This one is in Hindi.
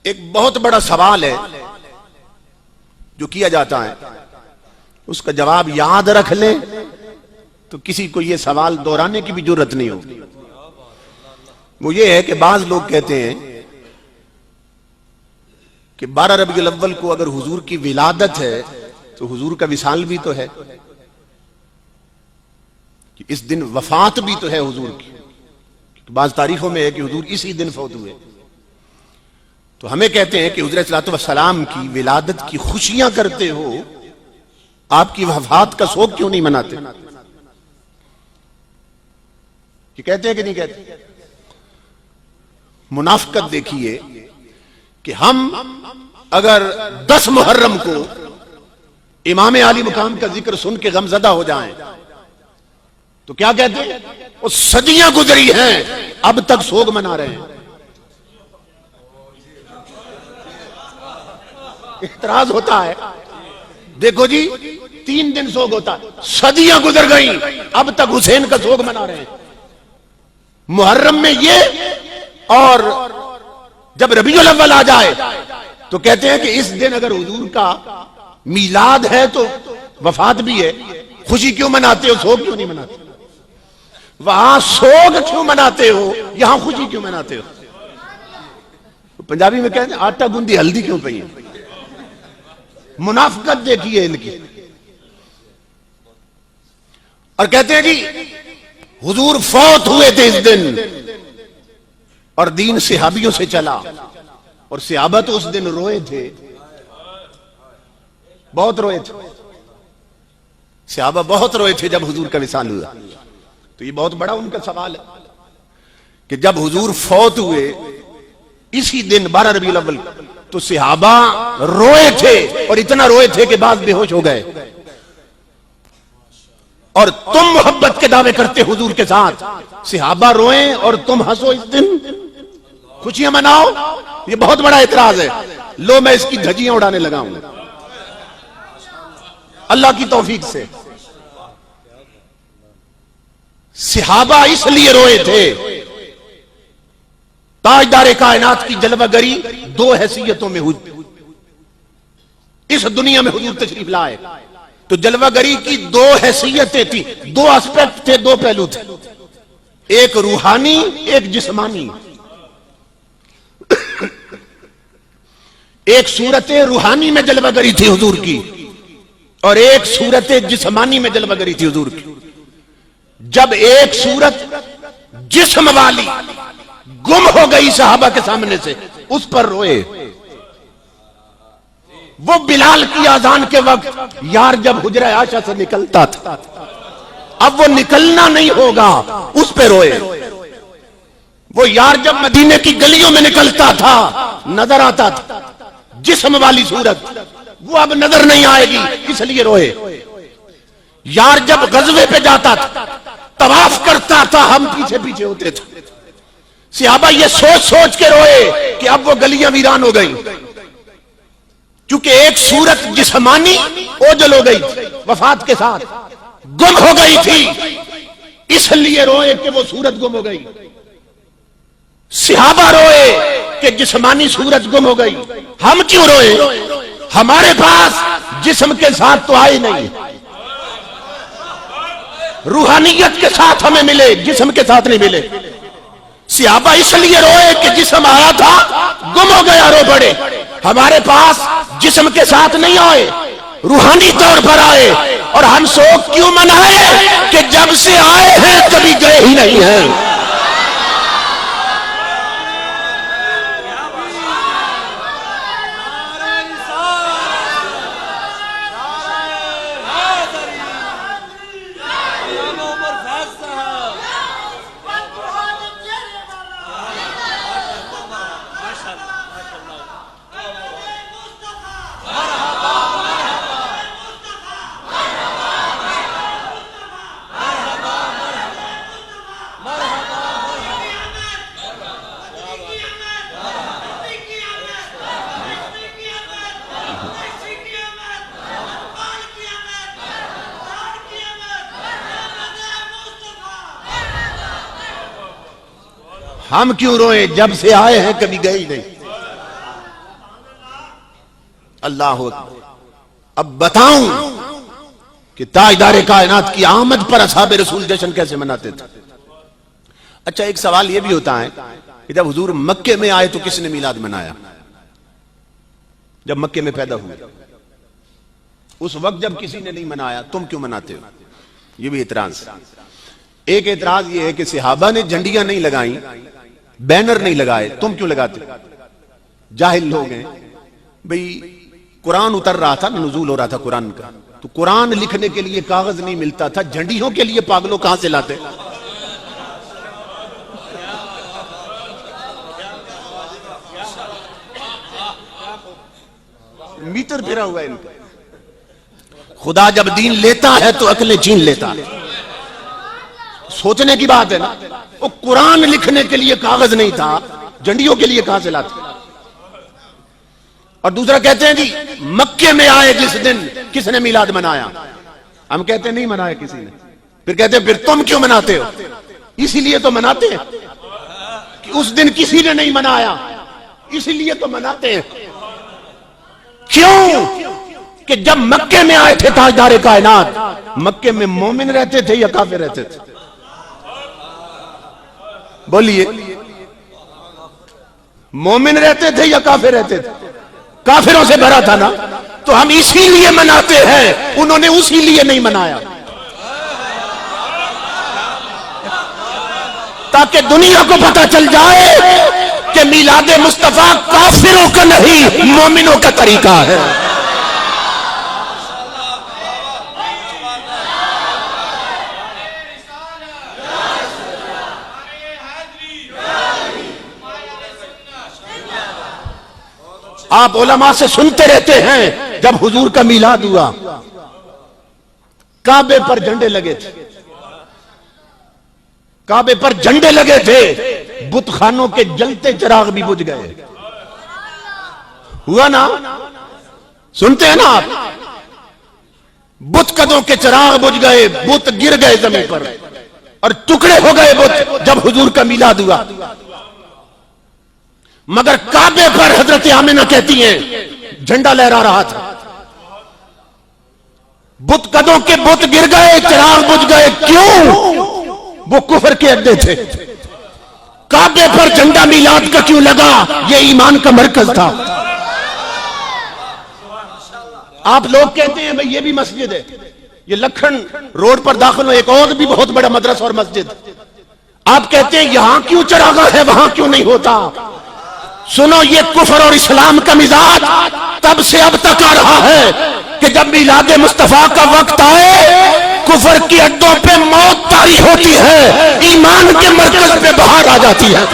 एक बहुत बड़ा सवाल है जो किया जाता है, उसका जवाब याद रख लें तो किसी को यह सवाल दोहराने की भी जरूरत नहीं होगी। वो ये है कि बाज लोग कहते हैं कि 12 रबीउल अव्वल को अगर हुजूर की विलादत है तो हुजूर का विसाल भी तो है, कि इस दिन वफात भी तो है हुजूर की। बाज तारीखों में है कि हुजूर इसी दिन फौत हुए। तो हमें कहते हैं कि हुजूर सल्लल्लाहु अलैहि वसल्लम की विलादत की खुशियां करते हो, आपकी वफात का शोक क्यों नहीं मनाते? ये कहते हैं कि नहीं कहते? मुनाफिकत देखिए कि हम अगर 10 मुहर्रम को इमाम आली मुकाम का जिक्र सुन के गमजदा हो जाएं तो क्या कहते हैं? वो सदियां गुजरी हैं, अब तक शोक मना रहे हैं। इतराज होता है, देखो जी 3 दिन शोक होता है, सदियां गुजर गई, अब तक हुसैन का शोक मना रहे हैं। मुहर्रम में ये, और जब रबीउल अव्वल आ जाए तो कहते हैं कि इस दिन अगर हुजूर का मीलाद है तो वफात भी है, खुशी क्यों मनाते हो, शोक क्यों नहीं मनाते? वहां शोक क्यों मनाते हो, यहां खुशी क्यों मनाते हो? पंजाबी में कहते हैं आटा गूंदी हल्दी क्यों पई है। मुनाफिकत देखिए इनकी। और कहते हैं जी हुजूर फौत हुए थे इस दिन और दीन सहाबियों से चला, और सहाबा तो उस दिन रोए थे, बहुत रोए थे। सहाबा बहुत रोए थे जब हुजूर का विसाल हुआ। तो ये बहुत बड़ा उनका सवाल है कि जब हुजूर फौत हुए इसी दिन 12 रबीउल अव्वल, तो सहाबा रोए थे, और इतना रोए थे कि बाद बेहोश हो गए। और तुम मोहब्बत के दावे करते हुजूर के साथ, सहाबा रोए और तुम हंसो, इस दिन खुशियां मनाओ। ये बहुत बड़ा इतराज है। लो मैं इसकी धज्जियां उड़ाने लगा हूं अल्लाह की तौफीक से। सहाबा इसलिए रोए थे, ताजदार कायनात की जलवागरी 2 हैसियतों में हुई। इस दुनिया में हुजूर तशरीफ लाए तो जलवागरी की 2 हैसियतें थी, 2 एस्पेक्ट थे, 2 पहलू थे, एक रूहानी एक जिस्मानी। एक सूरत रूहानी में जलवागरी थी हुजूर की, और एक सूरत जिस्मानी में जलवागरी थी हुजूर की। जब एक सूरत जिस्म वाली गुम हो गई सहाबा के सामने से, उस पर रोए। वो बिलाल की आजान के वक्त यार जब हुजरा आशा से निकलता था, अब वो निकलना नहीं होगा, उस पे रोए। वो यार जब मदीने की गलियों में निकलता था, नजर आता था जिस्म वाली सूरत, वो अब नजर नहीं आएगी, इसलिए रोए। यार जब गजवे पे जाता था, तवाफ करता था, हम पीछे पीछे होते थे। सहाबा ये सोच सोच के रोए कि अब वो गलियां वीरान हो गई, क्योंकि एक सूरत जिस्मानी ओझल हो गई, वफात के साथ गुम हो गई थी, इसलिए रोए कि वो सूरत गुम हो गई। सहाबा रोए कि जिस्मानी सूरत गुम हो गई। हम क्यों रोए? हमारे पास जिस्म के साथ तो आए नहीं, रूहानियत के साथ हमें मिले, जिस्म के साथ नहीं मिले। सहाबा इसलिए रोए कि जिस्म आया था, गुम हो गया, रो पड़े। हमारे पास जिस्म के साथ नहीं आए, रूहानी तौर पर आए, और हम शोक क्यों मनाए कि जब से आए हैं कभी गए ही नहीं हैं। हम क्यों रोए? जब से आए हैं कभी गए ही नहीं। अल्लाह अकबर। अब बताऊं कि ताजदार कायनात की आमद पर असहाब रसूल जश्न कैसे मनाते थे। अच्छा, एक सवाल यह भी होता है कि जब हुजूर मक्के में आए तो किसने मिलाद मनाया? जब मक्के में पैदा हुए उस वक्त जब किसी ने नहीं मनाया, तुम क्यों मनाते हो? यह भी एतराज। एक एतराज यह है कि सहाबा ने झंडियां नहीं लगाई, बैनर नहीं लगाए, तुम क्यों लगाते? जाहिल लोग हैं भाई। कुरान उतर रहा था, नुज़ूल हो रहा था कुरान का, तो कुरान लिखने के लिए कागज नहीं मिलता था, झंडियों के लिए पागलों कहां से लाते? मीटर फिरा हुआ है इनका। खुदा जब दीन लेता है तो अकलें छीन लेता है। सोचने की बात है ना। वो कुरान लिखने के लिए कागज नहीं था, झंडियों के लिए कहां से लाते? और दूसरा कहते हैं जी मक्के में आए जिस दिन किसने मिलाद मनाया? हम कहते नहीं मनाया किसी ने। फिर कहते हैं फिर तुम क्यों मनाते हो? इसीलिए तो मनाते हैं कि उस दिन किसी ने नहीं मनाया, इसीलिए तो मनाते हैं। क्यों? कि जब मक्के में आए थे ताजदार कायनात, मक्के में मोमिन रहते थे या काफिर रहते थे? बोलिए, मोमिन रहते थे या काफिर रहते थे? काफिरों से भरा था ना। तो हम इसीलिए मनाते हैं, उन्होंने उसी लिए नहीं मनाया, ताकि दुनिया को पता चल जाए कि मिलाद मुस्तफा काफिरों का नहीं, मोमिनों का तरीका है। आप उलमा से सुनते रहते हैं जब हुजूर का मिलाद हुआ काबे पर झंडे लगे थे, काबे पर झंडे लगे थे, बुतखानों के जलते चिराग भी बुझ गए। हुआ ना? सुनते हैं ना आप? बुतकदों के चिराग बुझ गए, बुत गिर गए जमीन पर और टुकड़े हो गए बुत जब हुजूर का मिलाद हुआ। मगर काबे पर हजरत आमिना कहती हैं झंडा लहरा रहा था। बुत कदों के बुत गिर गए, चिराग बुझ गए। क्यों? वो कुफर के अड्डे थे। काबे पर झंडा मिलाद का क्यों लगा? ये ईमान का मरकज था। आप लोग कहते हैं भाई ये भी मस्जिद है, ये लखन रोड पर दाखिल हो एक और भी बहुत बड़ा मदरसा और मस्जिद। आप कहते हैं यहां क्यों चिरागा है, वहां क्यों नहीं होता? सुनो, ये कुफर और इस्लाम का मिजाज तब से अब तक आ रहा है कि जब मिलाद मुस्तफा का वक्त आए, कुफर की अड्डों पे मौत तारी होती है, ईमान के मरकज पे बहार आ जाती है।